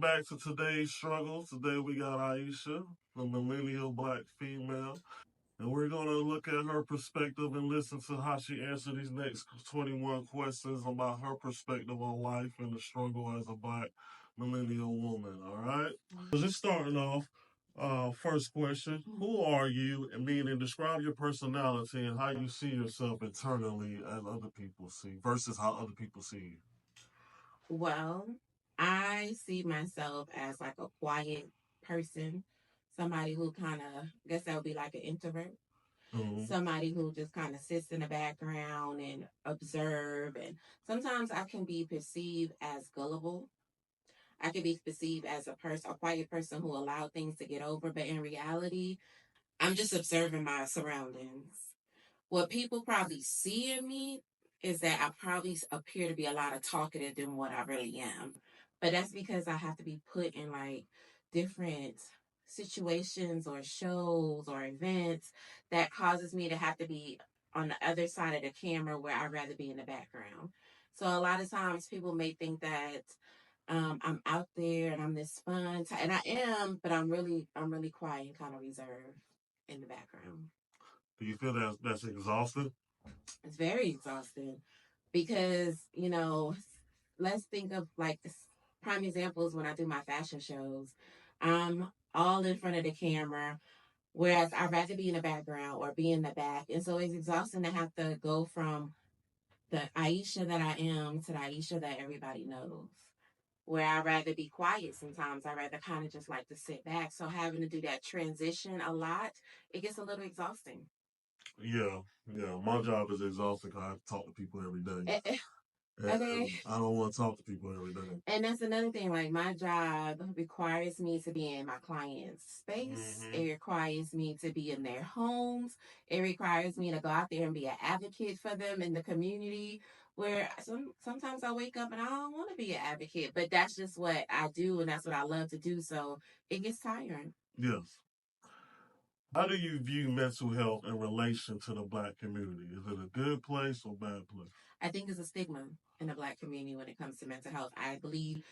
welcome back to today's struggle. Today we got Aisha, the millennial black female, and we're going to look at her perspective and listen to how she answers these next 21 questions about her perspective on life and the struggle as a black millennial woman. All right. So just starting off, first question: who are you? And meaning, describe your personality and how you see yourself internally as other people see versus how other people see you. Well, I see myself as like a quiet person, somebody who kind of, I guess that would be like an introvert, Mhm. somebody who just kind of sits in the background and observe. And sometimes I can be perceived as gullible. I can be perceived as a quiet person who allowed things to get over, but in reality, I'm just observing my surroundings. What people probably see in me is that I probably appear to be a lot of talkative than what I really am. But that's because I have to be put in like different situations or shows or events that causes me to have to be on the other side of the camera where I'd rather be in the background. So a lot of times people may think that I'm out there and I'm this fun, and I am, but I'm really quiet and kind of reserved in the background. Do you feel that that's exhausting? It's very exhausting because, let's think of like prime examples when I do my fashion shows. I'm all in front of the camera, whereas I'd rather be in the background or be in the back. And so it's exhausting to have to go from the Aisha that I am to the Aisha that everybody knows. Where I'd rather be quiet sometimes. I'd rather kind of just like to sit back. So having to do that transition a lot, it gets a little exhausting. Yeah, yeah. My job is exhausting 'cause I have to talk to people every day, Okay. and I don't want to talk to people every day. And that's another thing. Like my job requires me to be in my client's space. Mm-hmm. It requires me to be in their homes. It requires me to go out there and be an advocate for them in the community. Where sometimes I wake up and I don't want to be an advocate, but that's just what I do and that's what I love to do. So it gets tiring. Yes. How do you view mental health in relation to the black community? Is it a good place or bad place? I think there's a stigma in the Black community when it comes to mental health. I believe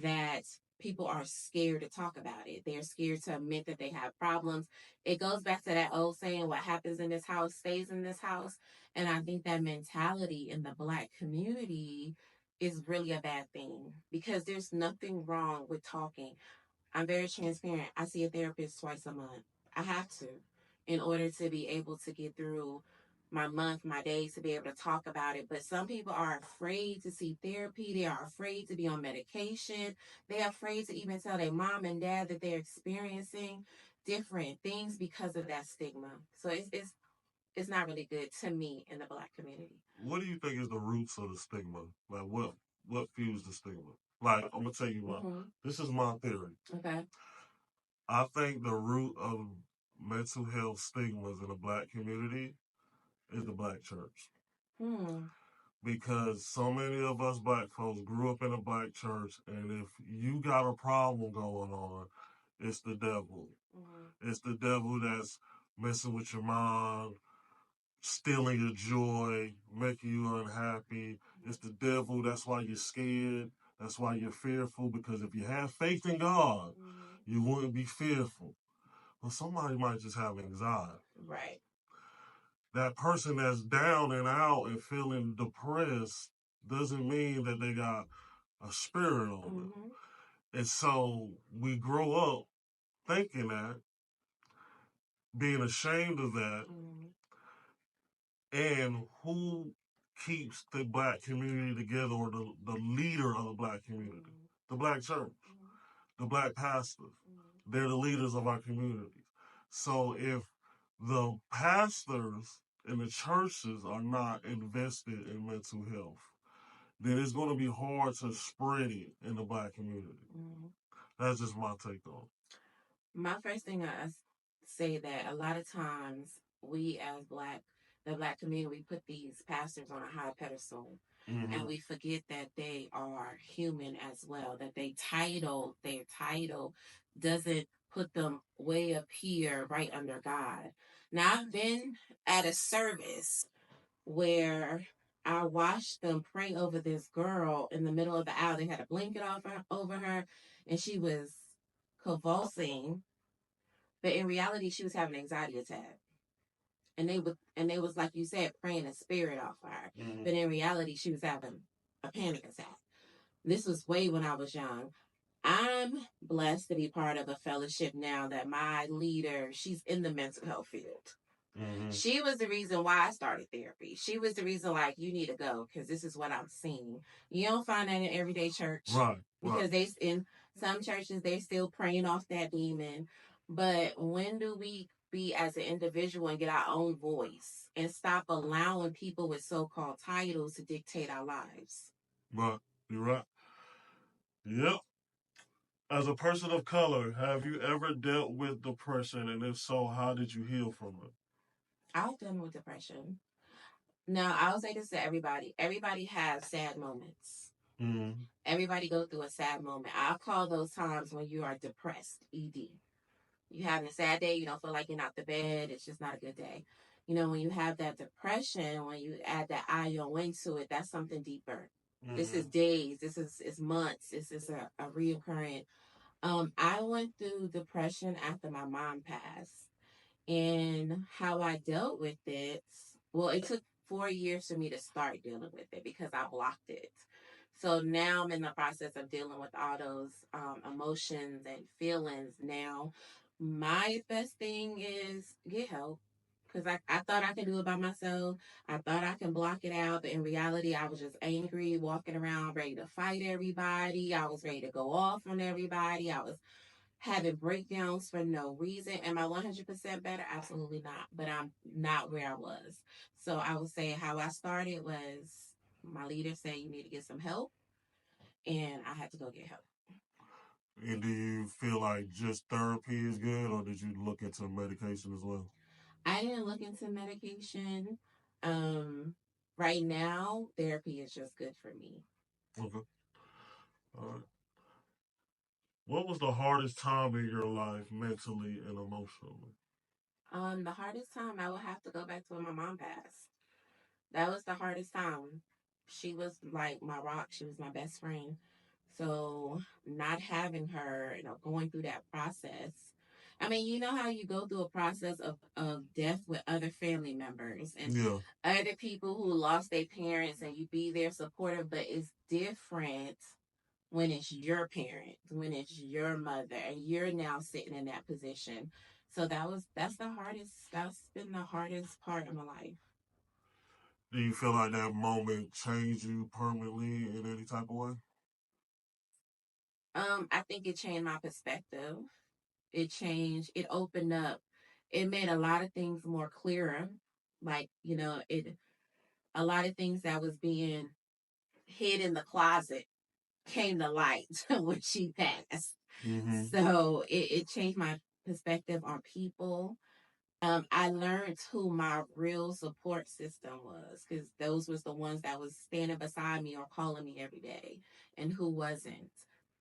that people are scared to talk about it. They're scared to admit that they have problems. It goes back to that old saying, what happens in this house stays in this house. And I think that mentality in the Black community is really a bad thing because there's nothing wrong with talking. I'm very transparent. I see a therapist twice a month. I have to in order to be able to get through my month, my days, to be able to talk about it. But some people are afraid to see therapy. They are afraid to be on medication. They're afraid to even tell their mom and dad that they're experiencing different things because of that stigma. So it's not really good to me in the Black community. What do you think is the roots of the stigma? Like what fuels the stigma? Like I'm gonna tell you what. Mm-hmm. This is my theory. Okay. I think the root of mental health stigmas in the black community is the black church. Hmm. Because so many of us black folks grew up in a black church, and if you got a problem going on, it's the devil. Mm-hmm. It's the devil that's messing with your mind, stealing your joy, making you unhappy. It's the devil. That's why you're scared. That's why you're fearful. Because if you have faith in God, Mm-hmm. you wouldn't be fearful. But somebody might just have anxiety. Right. That person that's down and out and feeling depressed doesn't mean that they got a spirit on them. Mm-hmm. And so we grow up thinking that, being ashamed of that, Mm-hmm. and who keeps the black community together, or the leader of the black community? The black church, the black pastors. Mm-hmm. They're the leaders of our communities. So if the pastors and the churches are not invested in mental health, then it's going to be hard to spread it in the black community. Mm-hmm. That's just my take on My first thing say that a lot of times we as the black community, we put these pastors on a high pedestal it. Mm-hmm. and we forget that they are human as well, that their title doesn't put them way up here right under God. Now I've been at a service where I watched them pray over this girl in the middle of the aisle. They had a blanket over her, and she was convulsing. But in reality, she was having an anxiety attack. And they was like you said, praying a spirit off her. Mm-hmm. But in reality, she was having a panic attack. This was way when I was young. I'm blessed to be part of a fellowship now that my leader, she's in the mental health field. Mm-hmm. She was the reason why I started therapy. She was the reason, like, you need to go because this is what I'm seeing. You don't find that in everyday church. Right. Because in some churches, they're still praying off that demon. But when do we be as an individual and get our own voice and stop allowing people with so-called titles to dictate our lives? Right. You're right. Yep. As a person of color, have you ever dealt with depression? And if so, how did you heal from it? I've done with depression. Now, I'll say this to everybody. Everybody has sad moments. Mm-hmm. Everybody go through a sad moment. I'll call those times when you are depressed, ED. You having a sad day, you don't feel like you're out the bed, it's just not a good day. You know, when you have that depression, when you add that ION to it, that's something deeper. Mm-hmm. This is days, this is months, this is a reoccurring. I went through depression after my mom passed. And how I dealt with it, well, it took 4 years for me to start dealing with it because I blocked it. So now I'm in the process of dealing with all those emotions and feelings. Now, my best thing is get help because I thought I could do it by myself. I thought I can block it out, but in reality, I was just angry, walking around, ready to fight everybody. I was ready to go off on everybody. I was having breakdowns for no reason. Am I 100% better? Absolutely not. But I'm not where I was. So I would say how I started was my leader said you need to get some help, and I had to go get help. And do you feel like just therapy is good, or did you look into medication as well? I didn't look into medication. Right now, therapy is just good for me. Okay. All right. What was the hardest time in your life, mentally and emotionally? The hardest time I would have to go back to when my mom passed. That was the hardest time. She was like my rock. She was my best friend. So not having her, going through that process. I mean, you know how you go through a process of death with other family members and other people who lost their parents and you be there supportive, but it's different when it's your parent, when it's your mother, and you're now sitting in that position. So that's been the hardest part of my life. Do you feel like that moment changed you permanently in any type of way? I think it changed my perspective. It opened up, it made a lot of things more clearer. Like, a lot of things that was being hid in the closet came to light when she passed. Mm-hmm. So it changed my perspective on people. I learned who my real support system was because those was the ones that was standing beside me or calling me every day and who wasn't.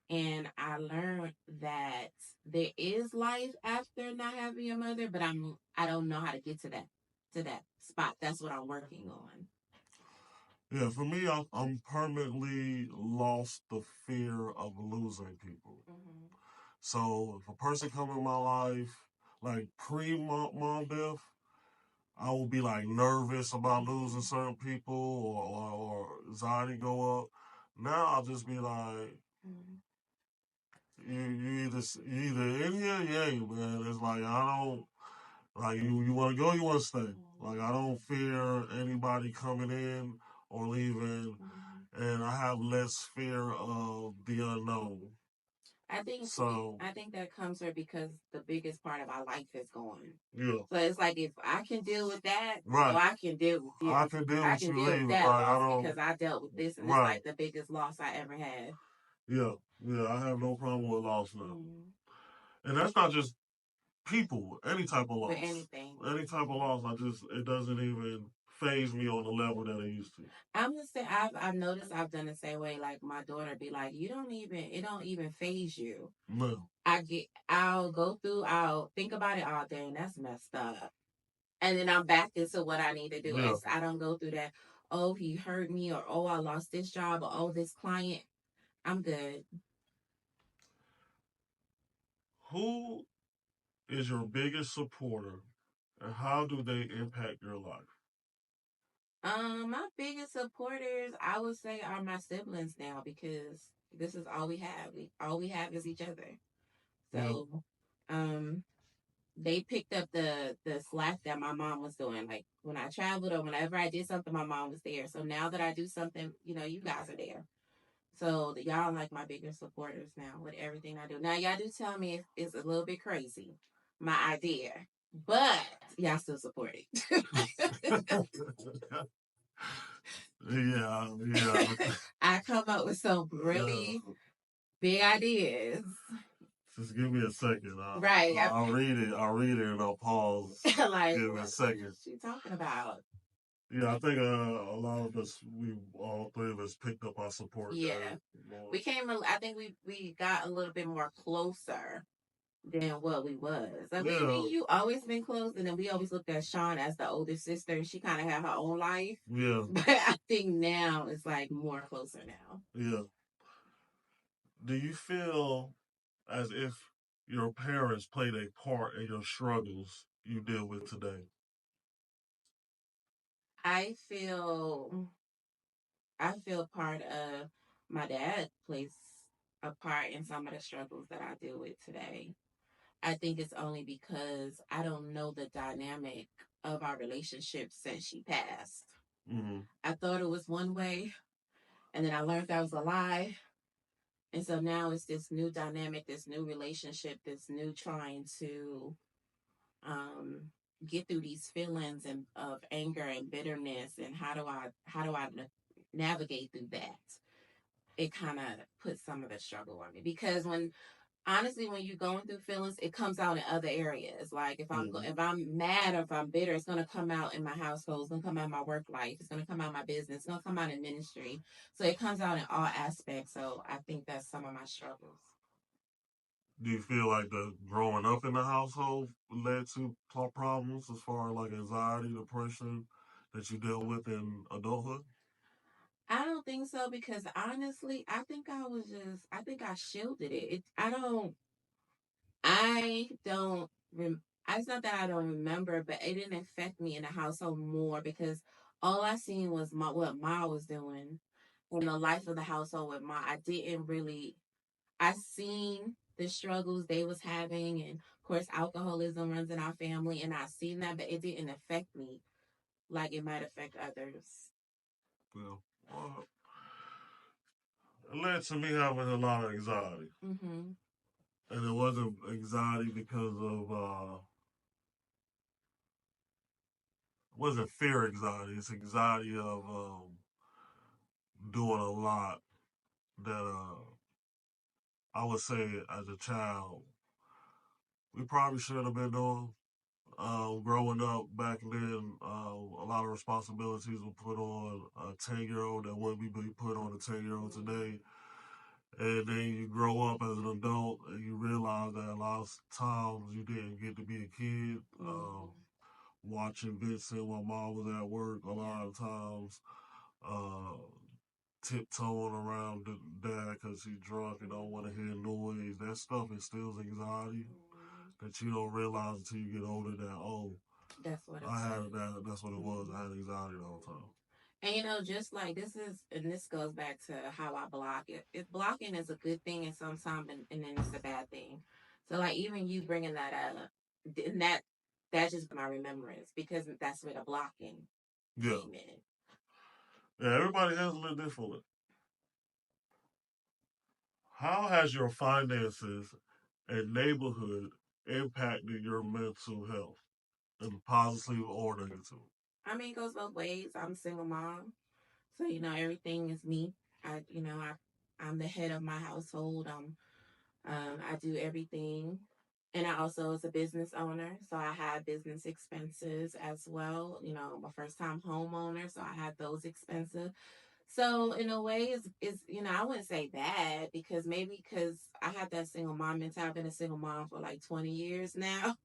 And I learned that there is life after not having a mother, but I don't know how to get to that spot. That's what I'm working on. Yeah, for me, I'm permanently lost the fear of losing people. Mm-hmm. So if a person come in my life, like pre-mom death, I will be like nervous about losing certain people or anxiety go up. Now I'll just be like, you either in here, yeah, man. It's like I don't like you want to go, you want to stay. Like I don't fear anybody coming in or leaving, and I have less fear of the unknown. I think that comes here because the biggest part of our life is gone. Yeah. So it's like if I can deal with that, right. So I can deal with this. I can deal with that loss because I dealt with this and it's like the biggest loss I ever had. Yeah. Yeah, I have no problem with loss now. And that's not just people, any type of loss. For anything. Any type of loss, it doesn't even phase me on the level that it used to. I'm just saying, I've noticed I've done the same way. Like my daughter be like, it don't even phase you. No. I'll think about it all day and that's messed up. and then I'm back into what I need to do. Yeah. I don't go through that. Oh, he hurt me, or oh, I lost this job, or oh, this client. I'm good. Who is your biggest supporter, and how do they impact your life? My biggest supporters, I would say, are my siblings now because this is all we have. All we have is each other. Yeah. So, um, they picked up the slack that my mom was doing. Like when I traveled or whenever I did something, my mom was there. So now that I do something, you guys are there. So y'all are like my biggest supporters now with everything I do. Now y'all do tell me it's a little bit crazy, my idea, but y'all still support it. Yeah, yeah, I come up with some yeah. really big ideas. Just give me a second. Right. I'll read it. I'll read it and I'll pause. Like, Give me a what second. is she talking about? Yeah, I think a lot of us, we all three of us picked up our support Yeah. more. We came, I think we got a little bit more closer than what we was. Like, me Yeah, and you always been close, and then we always looked at Sean as the older sister, and she kind of had her own life. yeah, But I think now it's like more closer now. yeah. Do you feel as if your parents played a part in your struggles you deal with today? I feel I feel part of my dad plays a part in some of the struggles that I deal with today. I think it's only because I don't know the dynamic of our relationship since she passed. Mm-hmm. I thought it was one way, and then I learned that was a lie. And so now it's this new dynamic, this new relationship, this new trying to um, get through these feelings and of anger and bitterness, and how do I navigate through that? It kind of puts some of the struggle on me because when honestly, when you're going through feelings, it comes out in other areas. Like Mm-hmm. if I'm mad or if I'm bitter, it's gonna come out in my household. It's gonna come out in my work life. It's gonna come out in my business. It's gonna come out in ministry. So it comes out in all aspects. So I think that's some of my struggles. Do you feel like the growing up in the household led to problems as far as like anxiety, depression that you deal with in adulthood? I don't think so because honestly, I think I shielded it. I don't. It's not that I don't remember, but it didn't affect me in the household more because all I seen was what Ma was doing in the life of the household with Ma. I didn't really. I seen the struggles they was having, and of course, alcoholism runs in our family, and I seen that, but it didn't affect me like it might affect others. Yeah. Well, it led to me having a lot of anxiety. Mm-hmm. And it wasn't anxiety because of, it wasn't fear anxiety. It's anxiety of doing a lot that I would say as a child we probably should have been doing. Growing up back then, a lot of responsibilities were put on a 10-year-old that wouldn't be put on a 10-year-old today. And then you grow up as an adult and you realize that a lot of times you didn't get to be a kid. Mm-hmm. Watching Vincent while mom was at work, a Yeah. lot of times uh, tiptoeing around the dad because he's drunk and don't want to hear noise. That stuff instills anxiety Mm-hmm. that you don't realize until you get older that, oh, That's what it I was. had that. That's what it was. Mm-hmm. I had anxiety the whole time. And just like and this goes back to how I block it. If blocking is a good thing, and sometimes, and then it's a bad thing. So like even you bringing that up, and that just my remembrance because that's where the blocking Yeah. came in. Yeah, everybody has a little differently. How has your finances and neighborhood impacted your mental health in positive or negative? I mean, it goes both ways. I'm a single mom, so everything is me. I'm the head of my household. I do everything. And I also is a business owner, so I have business expenses as well. I'm a first time homeowner, so I have those expenses. So in a way, is I wouldn't say bad because maybe because I have that single mom mentality. I've been a single mom for like 20 years now,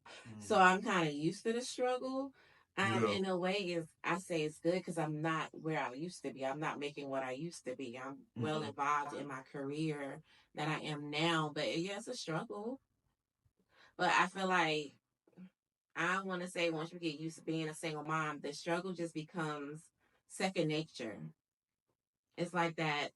so Mm. I'm kind of used to the struggle. Yeah. In a way, is I say it's good because I'm not where I used to be. I'm not making what I used to be. I'm well Mm-hmm. involved in my career that I am now. But yeah, it's a struggle. But I feel like I want to say once you get used to being a single mom, the struggle just becomes second nature. It's like that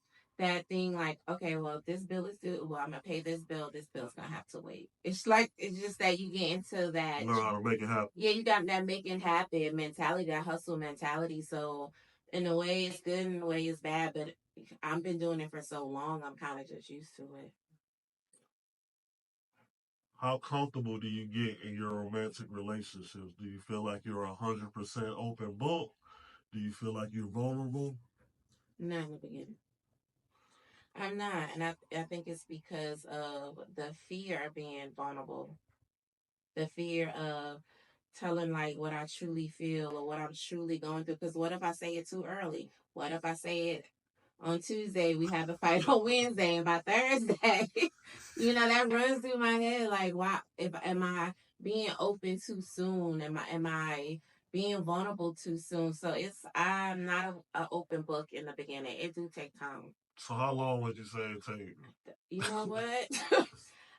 thing like, okay, well, if this bill is due, well, I'm gonna pay this bill. This bill's gonna have to wait. It's like it's just that you get into that. Learn how to make it happen. Yeah, you got that make it happen mentality, that hustle mentality. So in a way, it's good, in a way, it's bad. But I've been doing it for so long, I'm kind of just used to it. How comfortable do you get in your romantic relationships? Do you feel like you're 100% open book? Do you feel like you're vulnerable? Not in the beginning. I'm not, and I think it's because of the fear of being vulnerable, the fear of telling like what I truly feel or what I'm truly going through. Because what if I say it too early? What if I say it on Tuesday? We have a fight on Wednesday, and by Thursday, that runs through my head. Like, why? If am I being open too soon? Am I being vulnerable too soon? So I'm not a open book in the beginning. It do take time. So how long would you say it takes? You know what?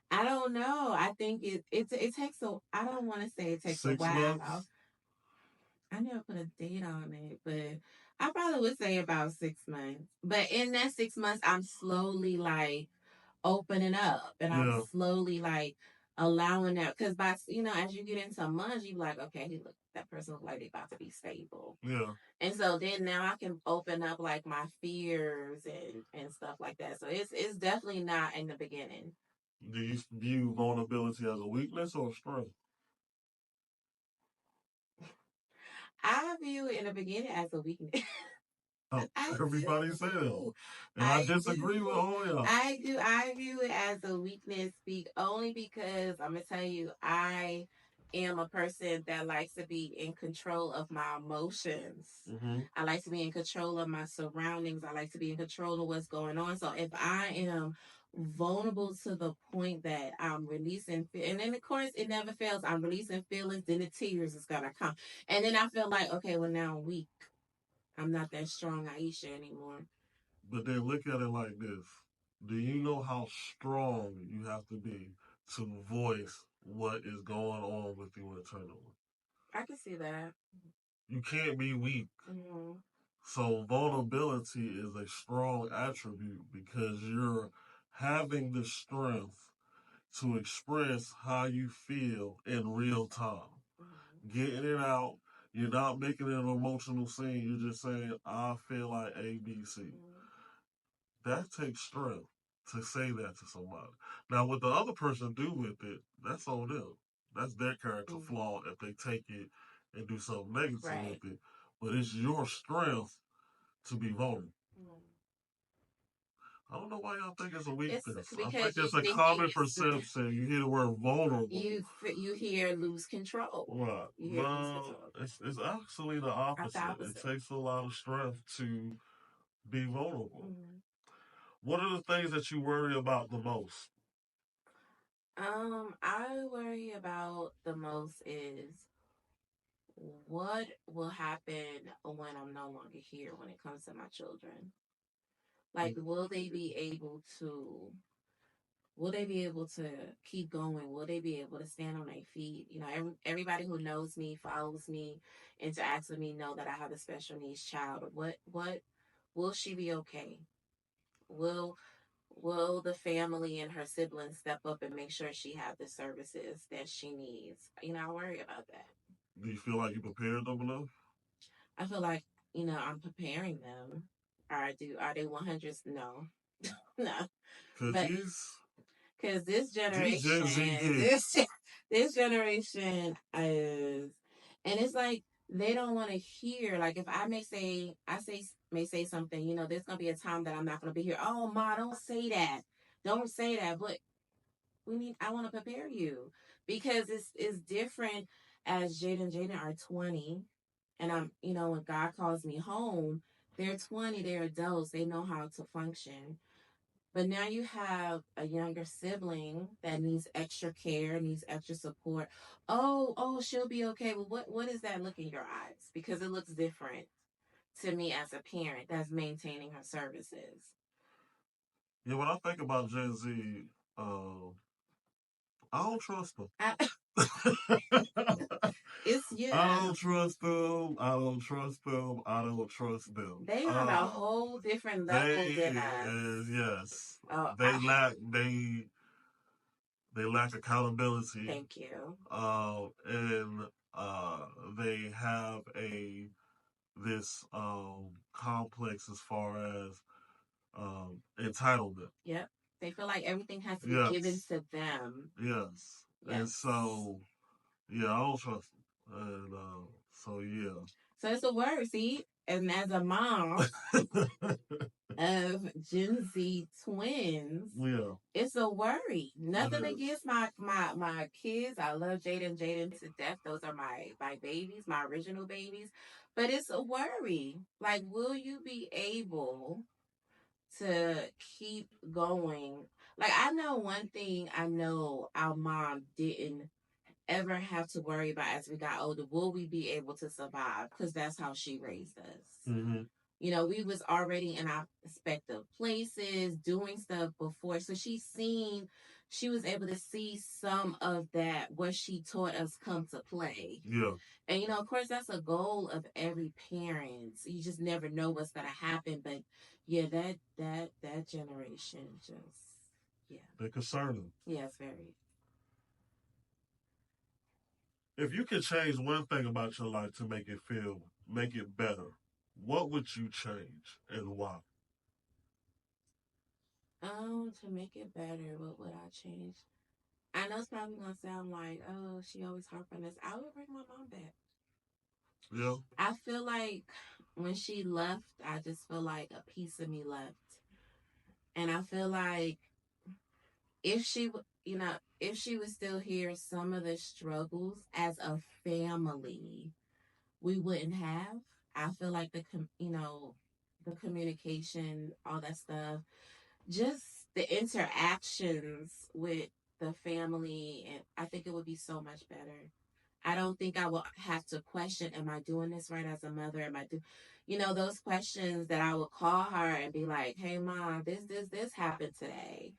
I don't know. I think it takes a. I don't want to say it takes a 6 months? while. I never put a date on it, but I probably would say about 6 months. But in that 6 months, I'm slowly like opening up, and I'm Yeah. slowly like allowing that because as you get into months, you like, okay, look, that person look like they about to be stable. Yeah. And so then now I can open up like my fears and stuff like that. So it's definitely not in the beginning. Do you view vulnerability as a weakness or a strength? I view it in the beginning as a weakness. Oh, I everybody says, do. and I I disagree with do. all y'all. I do. I view it as a weakness, only because I'm gonna tell you, I am a person that likes to be in control of my emotions. Mm-hmm. I like to be in control of my surroundings. I like to be in control of what's going on. So if I am vulnerable to the point that I'm releasing, and then of course it never fails. I'm releasing feelings, then the tears is gonna come, and then I feel like, okay, well now I'm weak. I'm not that strong Aisha anymore. But then look at it like this. Do you know how strong you have to be to voice what is going on with you internally? I can see that. You can't be weak. Mm-hmm. So vulnerability is a strong attribute because you're having the strength to express how you feel in real time. Mm-hmm. Getting it out. You're not making it an emotional scene. You're just saying, I feel like ABC. Mm-hmm. That takes strength to say that to somebody. Now, what the other person do with it, that's on them. That's their character Mm-hmm. flaw if they take it and do something negative Right. with it. But it's your strength to be vulnerable. Mm-hmm. I don't know why y'all think it's a It's weakness. I think because you it's a thinking common perception. You hear the word vulnerable. you hear lose control. Right. You hear lose No, control. it's actually the That's the opposite. It opposite. takes a lot of strength to be vulnerable. Mm-hmm. What are the things that you worry about the most? I worry about the most is what will happen when I'm no longer here when it comes to my children. Like, will they be able to keep going? Will they be able to stand on their feet? Everybody who knows me, follows me, interacts with me know that I have a special needs child. What will she be okay? Will will the family and her siblings step up and make sure she have the services that she needs? I worry about that. Do you feel like you prepared them enough? I feel like, I'm preparing them. Are they 100s? No. No. Cause But because this these Gen Z generation, kids. this generation is, and it's like they don't want to hear. Like if may say something, there's gonna be a time that I'm not gonna be here. Oh ma, don't say that. Don't say that. But I want to prepare you because it's different as Jaden are 20, and when God calls me home, they're 20, they're adults, they know how to function. But now you have a younger sibling that needs extra care, needs extra support. Oh, she'll be okay. Well, what does that look in your eyes? Because it looks different to me as a parent that's maintaining her services. Yeah, when I think about Gen Z, uh, I don't trust them. I, it's I yeah. don't trust them. I don't trust them. I don't trust them. They on a whole different level than They us. yes, Oh, they lack they lack accountability. Thank you. And uh, they have a this complex as far as entitlement. Yep. They feel like everything has to be given to them. Yes. Yes. And so, yeah, I don't trust them. And so, yeah. So it's a word, see? And as a mom of Gen Z twins, yeah, it's a worry. Nothing against my kids. I love Jaden to death. Those are my babies, my original babies. But it's a worry. Like, will you be able to keep going? Like, I know one thing I know our mom didn't ever have to worry about as we got older. Will we be able to survive? Because that's how she raised us. Mm-hmm. You know, we was already in our respective places doing stuff before, so she was able to see some of that what she taught us come to play. Yeah. And you know, of course, that's a goal of every parent. You just never know what's gonna happen. But yeah, that generation just yeah. They're concerning. Yes, very. If you could change one thing about your life to make it better, what would you change and why? To make it better, what would I change? I know it's probably gonna sound like, oh, she always harp on this. I would bring my mom back. Yeah. I feel like when she left, I just feel like a piece of me left. And I feel like if you know, if she was still here, some of the struggles as a family we wouldn't have. I feel like you know, the communication, all that stuff, just the interactions with the family, and I think it would be so much better. I don't think I will have to question, am I doing this right as a mother? Am I do, you know, those questions that I would call her and be like, hey mom, this happened today.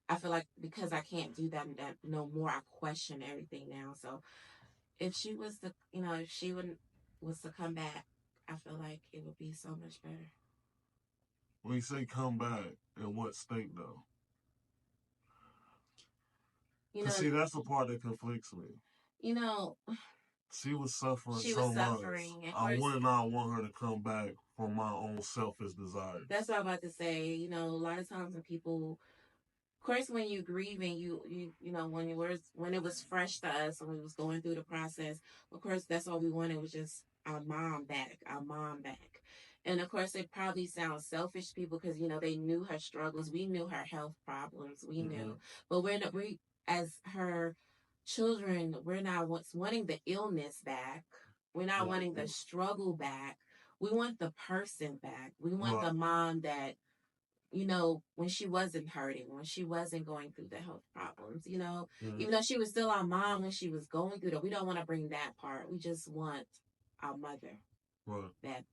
I feel like because I can't do that no more, I question everything now. So if she was to, you know, if she wouldn't was to come back, I feel like it would be so much better. When you say come back, in what state though? You Cause know, see, that's the part that conflicts me. you know, She was suffering she so was much. suffering. And of I course, would not want her to come back for my own selfish desires. that's what I'm about to say. You know, a lot of times when people, of course, when you grieving, you know, when it was fresh to us and we was going through the process, of course, that's all we wanted was just our mom back. And of course, it probably sounds selfish to people because you know they knew her struggles, we knew her health problems, we knew, but we as her children, we're not wanting the illness back. We're not wanting the struggle back. We want the person back. We want the mom that you know, when she wasn't hurting, when she wasn't going through the health problems, you know, even though she was still our mom when she was going through that, we don't want to bring that part. We just want our mother. Right. That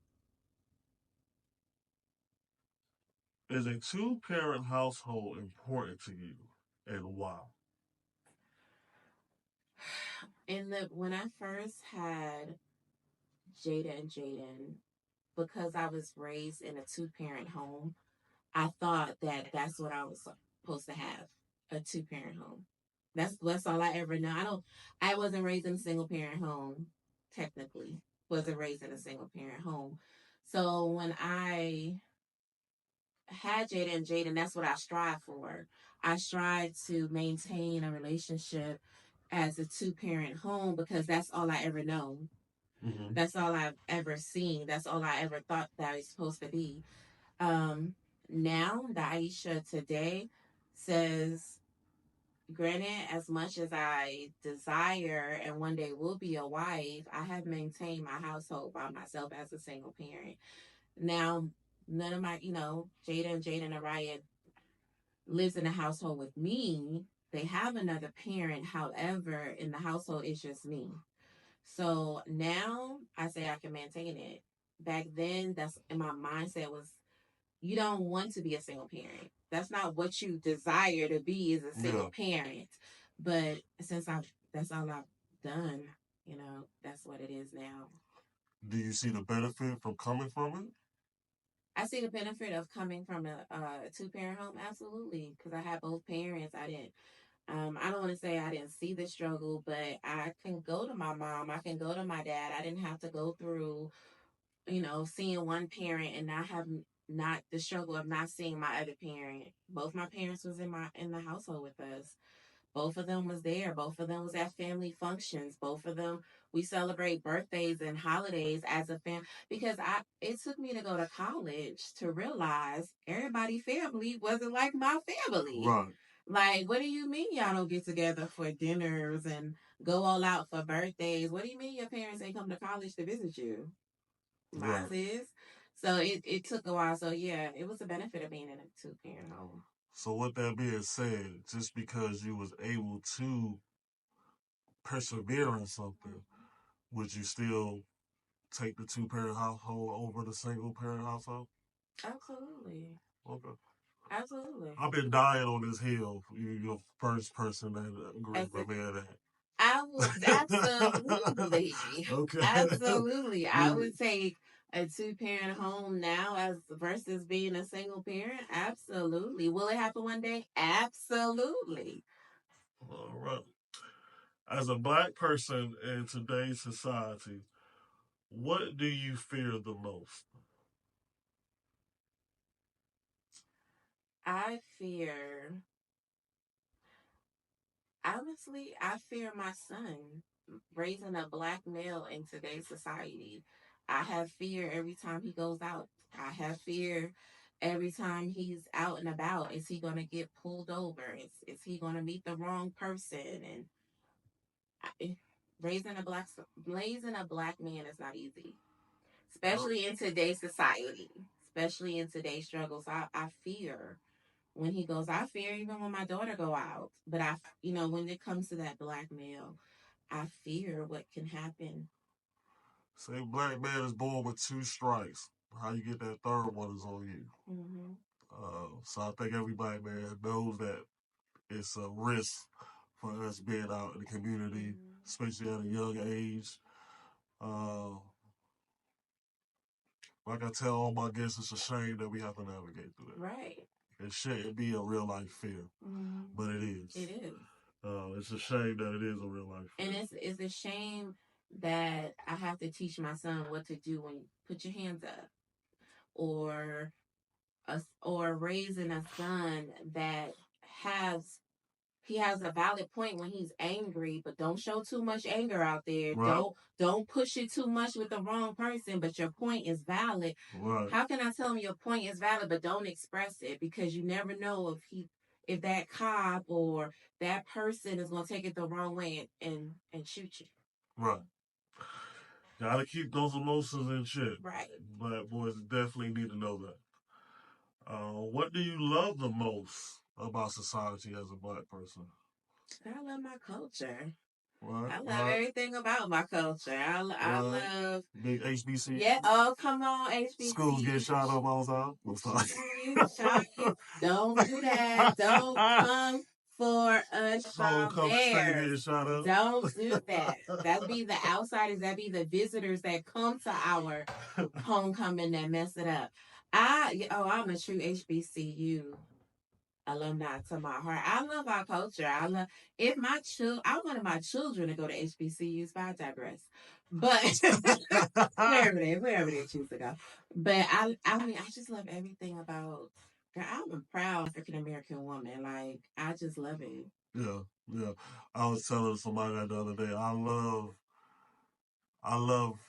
Is a two-parent household important to you, and why? in the when I first had Jada and Jaden, because I was raised in a two-parent home, I thought that that's what I was supposed to have, a two-parent home. That's all I ever know. I wasn't raised in a single parent home, technically. Wasn't raised in a single parent home. So when I had Jada and Jaden, that's what I strive for. I strive to maintain a relationship as a two parent home because that's all I ever know. That's all I've ever seen. That's all I ever thought that was supposed to be. Um, Now, the Aisha today says, granted, as much as I desire and one day will be a wife, I have maintained my household by myself as a single parent. Now, none of my, you know, Jada and Araya, lives in a household with me, they have another parent. However, in the household, it's just me. So now I say I can maintain it. Back then, that's in my mindset was you don't want to be a single parent. That's not what you desire to be is a single parent. But since that's all I've done, that's what it is now. Do you see the benefit from coming from it? I see the benefit of coming from a two-parent home, absolutely, because I had both parents. I don't want to say I didn't see the struggle, but I can go to my mom, I can go to my dad. I didn't have to go through, seeing one parent and not the struggle of not seeing my other parent. Both my parents was in the household with us. Both of them was there. Both of them was at family functions. Both of them we celebrate birthdays and holidays as a family because I it took me to go to college to realize everybody family wasn't like my family. Right. Like, what do you mean y'all don't get together for dinners and go all out for birthdays? What do you mean your parents ain't come to college to visit you? Mine is. So it took a while. So yeah, it was a benefit of being in a two-parent home. So with that being said, just because you was able to persevere in something, would you still take the two-parent household over the single-parent household? Absolutely. Okay. Absolutely. I've been dying on this hill. You're the first person that agrees with me on that. I would absolutely. Okay. Absolutely. I would take a two-parent home now as versus being a single parent. Absolutely. Will it happen one day? Absolutely. All right. As a black person in today's society, what do you fear the most? I fear, honestly, I fear my son raising a black male in today's society. I have fear every time he goes out. I have fear every time he's out and about. Is he going to get pulled over? Is he going to meet the wrong person? And I, raising a black man is not easy, especially in today's society, especially in today's struggles. I fear when he goes. I fear even when my daughter go out. But when it comes to that black male, I fear what can happen. Say black man is born with two strikes. How you get that third one is on you. Mm-hmm. So I think every black man knows that it's a risk for us being out in the community, especially at a young age. Uh, like I tell all my guests, it's a shame that we have to navigate through that. Right. It shouldn't be a real life fear, but it is. It is. It's a shame that it is a real life fear. And it's a shame that I have to teach my son what to do when you put your hands up, or raising a son that has he has a valid point when he's angry, but don't show too much anger out there. Right. Don't push it too much with the wrong person, but your point is valid. Right. How can I tell him your point is valid, but don't express it? Because you never know if that cop or that person is gonna take it the wrong way and shoot you. Right. Gotta keep those emotions in check. Right. Black boys definitely need to know that. What do you love the most about society as a black person? I love my culture. Right, I love everything about my culture. I love big HBC. Yeah. Oh, come on, HBC. Schools get shot up all the time. Don't do that. Don't come for us, bears. Don't do that. That be the outsiders. That be the visitors that come to our homecoming that mess it up. I'm a true HBCU alumni to my heart. I love our culture. I love if my I wanted my children to go to HBCUs, but I digress. But wherever they choose to go. But I mean I just love everything about girl, I'm a proud African American woman. Like I just love it. Yeah. I was telling somebody that the other day. I love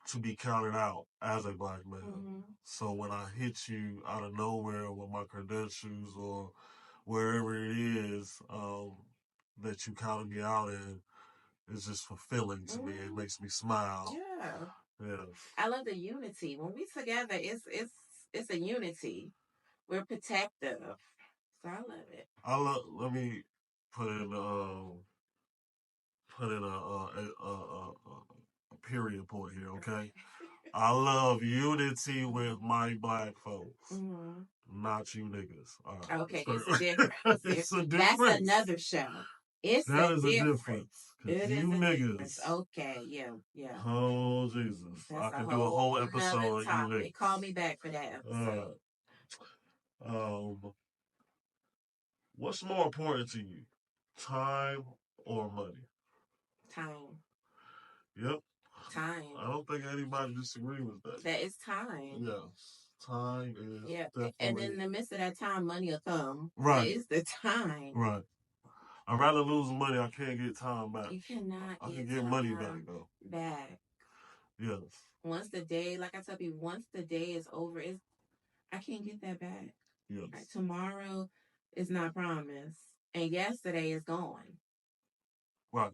to be counted out as a black man. Mm-hmm. So when I hit you out of nowhere with my credentials or wherever it is that you counted me out in, it's just fulfilling to me. It makes me smile. Yeah. I love the unity. When we together, it's a unity. We're protective. So I love it. Let me put in a period point here, okay? I love unity with my black folks, not you niggas. All right. Okay, it's a difference. It's a That's difference. another show. It's That a is difference. a difference. It You is a niggas. difference. Okay, yeah. Oh Jesus! That's I could do a whole episode on you niggas. Call me back for that episode. What's more important to you, time or money? Time. Yep. Time. I don't think anybody disagrees with that. That is time. Yes. Time is definitely. And in the midst of that time, money will come. Right. It's the time. Right. I'd rather lose money. I can't get time back. You cannot. I can get money back though. Back. Yes. Once the day, like I tell people, once the day is over, I can't get that back. Yes. Like, tomorrow is not promised, and yesterday is gone. Right.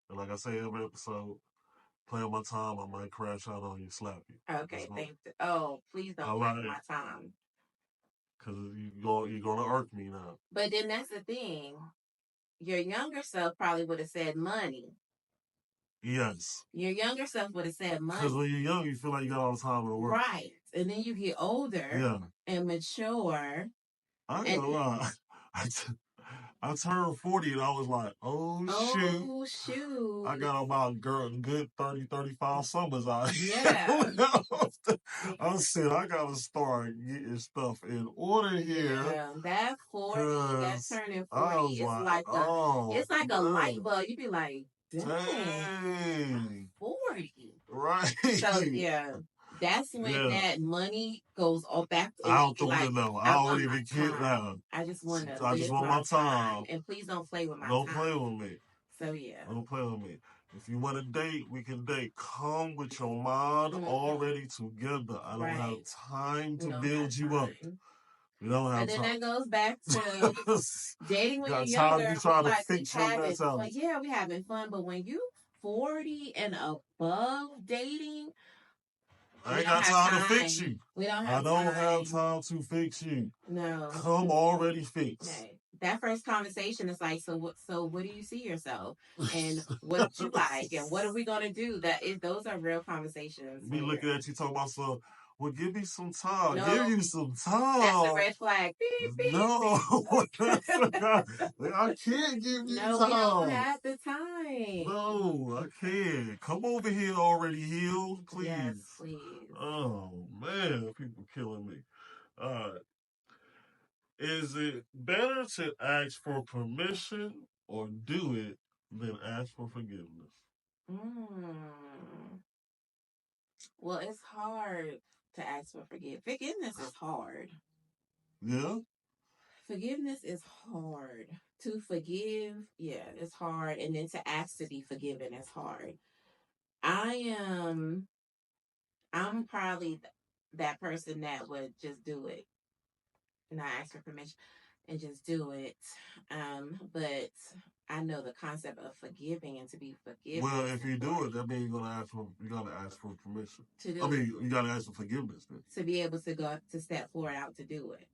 And like I say every episode, playing my time, I might crash out on you, slap you. Okay, thank you. Oh, please don't waste my time. Because you're going to irk me now. But then that's the thing. Your younger self probably would have said money. Yes. Your younger self would have said money. Because when you're young, you feel like you got all the time in the world. Right. And then you get older and mature. I ain't gonna lie. I turned 40 and I was like, oh shoot. I got about good 30, 35 summers out here. Yeah. I said, I gotta start getting stuff in order here. Yeah, that 40, that turning 40 is it's like a light bulb. You be like, dang. 40. Right. So, yeah. That's when that money goes all back. I don't know. I don't even care now. I just want my time. And please don't play with my time. Don't play with me. So, yeah. Don't play with me. If you want to date, we can date. Come with your mind already together. I don't have time to build you up. We don't have time. And then that goes back to dating when you're younger. You try to fix your mentality. Yeah, we having fun. But when you 40 and above dating, I ain't got time to fix you. I don't have time to fix you. No. Come already fixed. Okay. That first conversation is like, so what do you see yourself? And what you like? And what are we going to do? Those are real conversations. Me looking at you talking about some, well, give me some time. No, give you some time. That's a red flag. Beep, beep, no. I can't give you time. No, we don't have the time. No, I can't. Come over here already healed, please. Yes, please. Oh, man. People killing me. All right. Is it better to ask for permission or do it than ask for forgiveness? Well, it's hard to ask for forgiveness. Forgiveness is hard. Yeah? Forgiveness is hard. To forgive, it's hard. And then to ask to be forgiven is hard. I'm probably that person that would just do it. Not ask for permission and just do it. But I know the concept of forgiving and to be forgiven. Well, if you do it, that means you gotta ask for permission. You gotta ask for forgiveness then. To be able to go to step forward out to do it.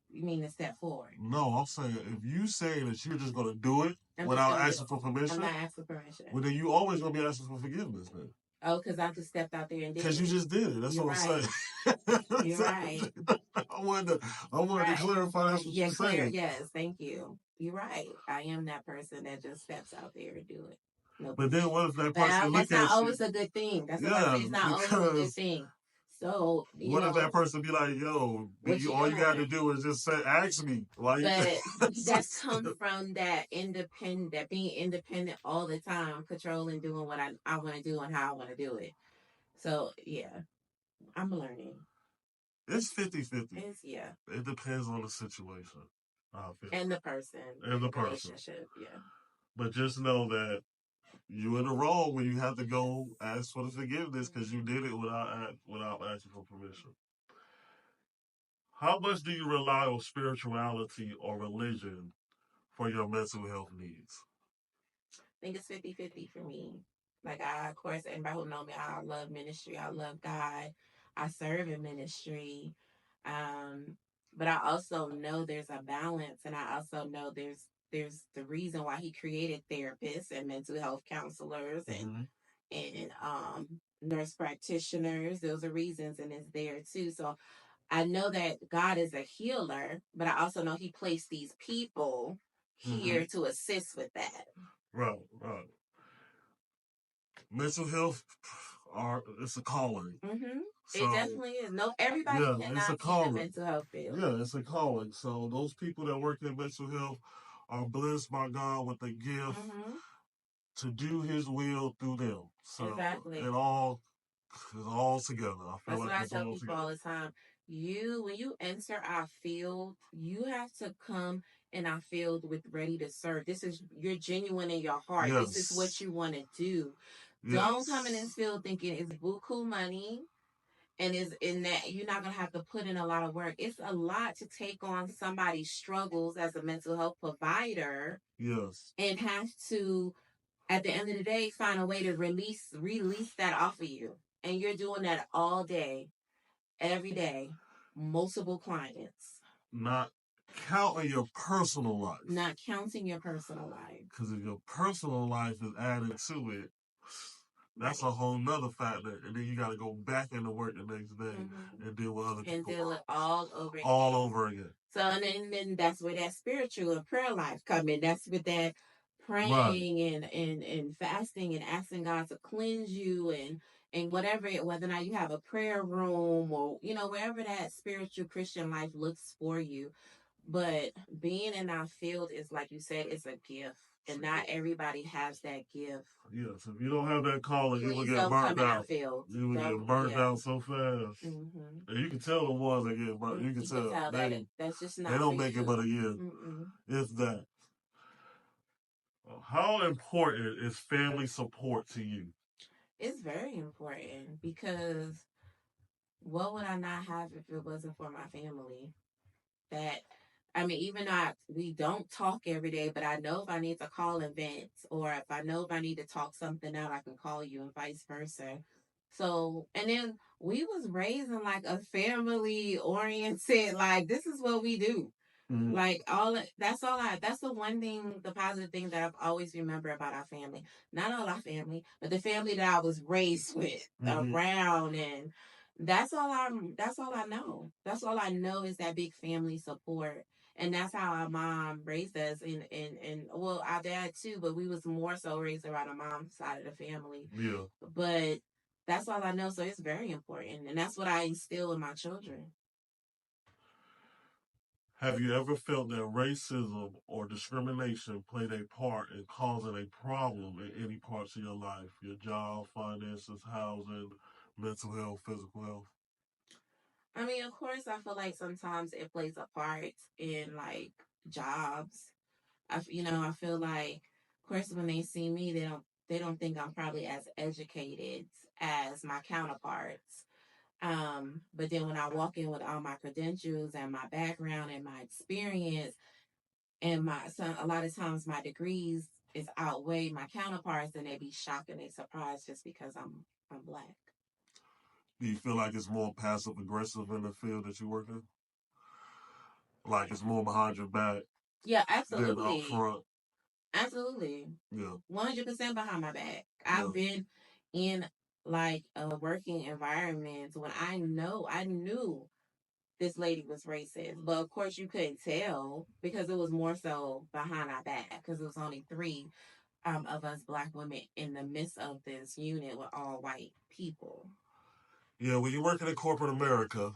You mean to step forward? No, I'm saying if you say that you're just gonna do it without asking for permission, I'm not asking for permission. Well, then you always gonna be asking for forgiveness then. Oh, because I just stepped out there and did it. Because you just did it. That's You're what I'm right. saying. You're right. I wanted to clarify that's what you're saying. Yes, thank you. You're right. I am that person that just steps out there and do it. No, but then what if that person that's not always a good thing. That's it's not always a good thing. So what if that person be like, "Yo, all you got to do is just ask me." Why? But that's come from that being independent all the time, controlling, doing what I want to do and how I want to do it. So yeah, I'm learning. It's 50-50. It depends on the situation. And the person. And the person. Relationship, yeah. But just know that you're in the wrong when you have to go ask for the forgiveness because you did it without asking for permission. How much do you rely on spirituality or religion for your mental health needs? I think it's 50-50 for me. Like, of course, everybody who know me, I love ministry. I love God. I serve in ministry. but I also know there's a balance, and I also know there's the reason why he created therapists and mental health counselors and nurse practitioners. Those are reasons, and it's there too. So I know that God is a healer, but I also know He placed these people here to assist with that. Right, right. Mental health it's a calling. So, it definitely is. No, everybody it's a calling. In the mental health field. Yeah, it's a calling. So those people that work in mental health are blessed by God with the gift to do His will through them. So exactly. It's all together. I feel That's like what I tell people all the time. When you enter our field, you have to come in our field with ready to serve. This is you're genuine in your heart. Yes. This is what you want to do. Yes. Don't come in this field thinking it's buku money and is in that you're not gonna have to put in a lot of work. It's a lot to take on somebody's struggles as a mental health provider. Yes. And have to at the end of the day find a way to release that off of you. And you're doing that all day, every day, multiple clients. Not counting your personal life. Not counting your personal life. Because if your personal life is added to it, that's a whole nother factor. And then you got to go back into work the next day and deal with other people. And deal it all over again. All over again. So, and then that's where that spiritual and prayer life come in. That's with that praying and fasting and asking God to cleanse you and whatever, whether or not you have a prayer room or, wherever that spiritual Christian life looks for you. But being in our field is, like you said, it's a gift. And not everybody has that gift. Yes, if you don't have that calling, you will get burnt out. You will get burnt out so fast. And you can tell the ones that get burnt. You can tell that's just not. They don't make it but a year. It's that. How important is family support to you? It's very important because what would I not have if it wasn't for my family? Even though we don't talk every day, but I know if I need to call and vent, or if I know if I need to talk something out, I can call you and vice versa. So, and then we was raised in like a family oriented, like this is what we do. Like that's the one thing, the positive thing that I've always remember about our family. Not all our family, but the family that I was raised with around, and that's all I know. That's all I know is that big family support. And that's how our mom raised us and well our dad too, but we was more so raised around our mom's side of the family. Yeah. But that's all I know. So it's very important. And that's what I instill in my children. Have you ever felt that racism or discrimination played a part in causing a problem in any parts of your life? Your job, finances, housing, mental health, physical health? Of course, I feel like sometimes it plays a part in like jobs. I feel like, of course, when they see me, they don't think I'm probably as educated as my counterparts. But then when I walk in with all my credentials and my background and my experience and a lot of times my degrees is outweigh my counterparts, and they be shocked and they surprised just because I'm black. Do you feel like it's more passive aggressive in the field that you work in? Like it's more behind your back? Yeah, absolutely. Than up front? Absolutely. Yeah. 100% behind my back. I've been in like a working environment when I knew this lady was racist, but of course you couldn't tell because it was more so behind our back because it was only three of us black women in the midst of this unit with all white people. Yeah, when you're working in corporate America,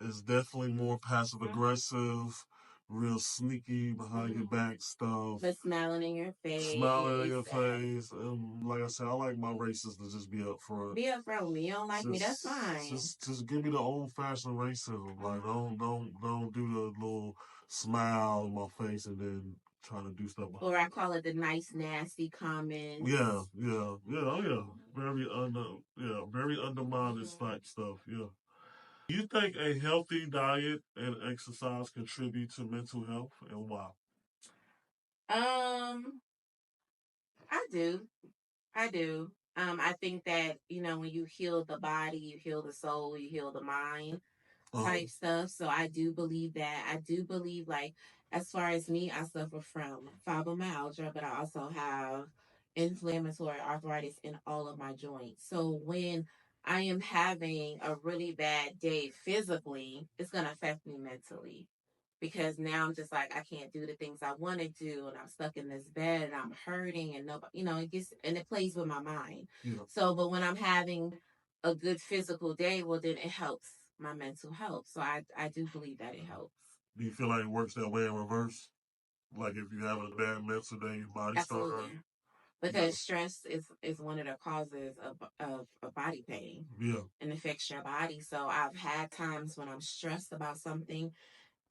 it's definitely more passive aggressive, real sneaky behind your back stuff. But smiling in your face. Smiling in your face. And like I said, I like my racists to just be up front. Be up front with me. You don't like me, that's fine. Just give me the old fashioned racism. Like don't do the little smile in my face and then trying to do stuff. Or I call it the nice nasty comments. Yeah. Oh yeah. Very undermined type stuff. Yeah. Do you think a healthy diet and exercise contribute to mental health, and why? I do. I do. I think that, when you heal the body, you heal the soul, you heal the mind. type stuff. So I do believe that. I do believe, like, as far as me, I suffer from fibromyalgia, but I also have inflammatory arthritis in all of my joints. So when I am having a really bad day physically, it's going to affect me mentally. Because now I'm just like, I can't do the things I want to do, and I'm stuck in this bed, and I'm hurting, and nobody, it gets, and it plays with my mind. Yeah. So, but when I'm having a good physical day, well, then it helps my mental health. So I do believe that it helps. Do you feel like it works that way in reverse? Like if you have a bad mental day, your body starts hurting? Because stress is one of the causes of body pain. Yeah. And affects your body. So I've had times when I'm stressed about something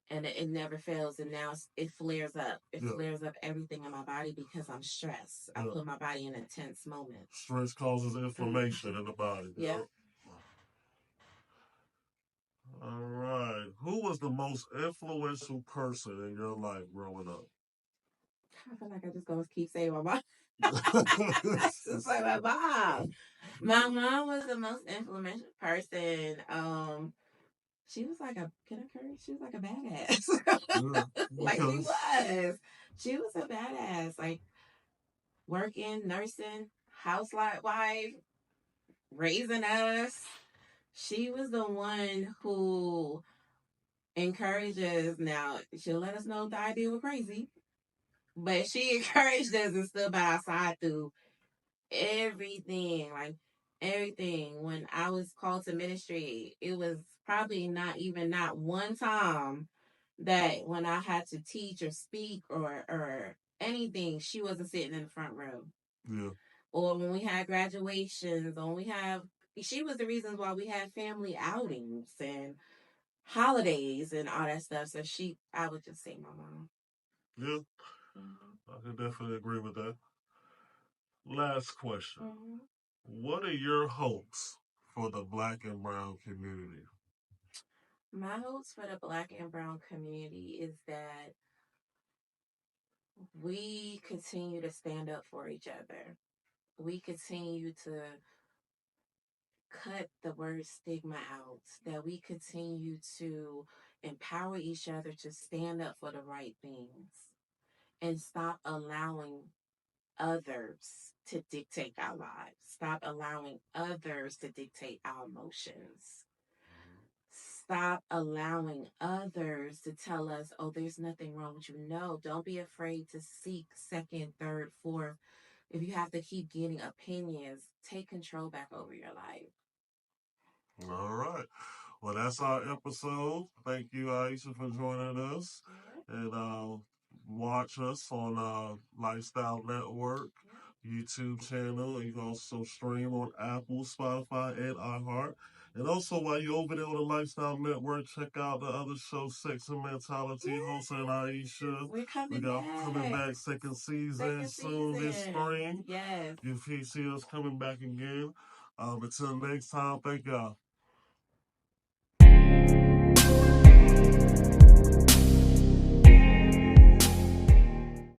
and it never fails, and now it flares up. It flares up everything in my body because I'm stressed. I put my body in a tense moment. Stress causes inflammation in the body. Yeah. All right. Who was the most influential person in your life growing up? I feel like I just gonna keep saying my mom. Just like my mom. My mom was the most influential person. She was like a, can I curse? She was like a badass. Like she was. She was a badass. Like working, nursing, housewife, raising us. She was the one who encourages. Now she'll let us know the idea was crazy, but she encouraged us and stood by our side through everything. Like everything. When I was called to ministry, it was probably not one time that when I had to teach or speak or anything, she wasn't sitting in the front row. Yeah. Or when we had graduations, or she was the reasons why we had family outings and holidays and all that stuff. So I would just say my mom. Yeah. Mm-hmm. I can definitely agree with that. Last question. Mm-hmm. What are your hopes for the Black and Brown community? My hopes for the Black and Brown community is that we continue to stand up for each other. We continue to cut the word stigma out, that we continue to empower each other to stand up for the right things and stop allowing others to dictate our lives. Stop allowing others to dictate our emotions. Stop allowing others to tell us, oh, there's nothing wrong with you. No, don't be afraid to seek second, third, fourth. If you have to keep getting opinions, take control back over your life. All right. Well, that's our episode. Thank you, Aisha, for joining us. And watch us on Lifestyle Network YouTube channel. You can also stream on Apple, Spotify, and iHeart. And also, while you're over there on the Lifestyle Network, check out the other show, Sex and Mentality, hosted Aisha. We're coming back. Coming back second season soon this spring. Yes. You see us coming back again. Until next time, thank y'all.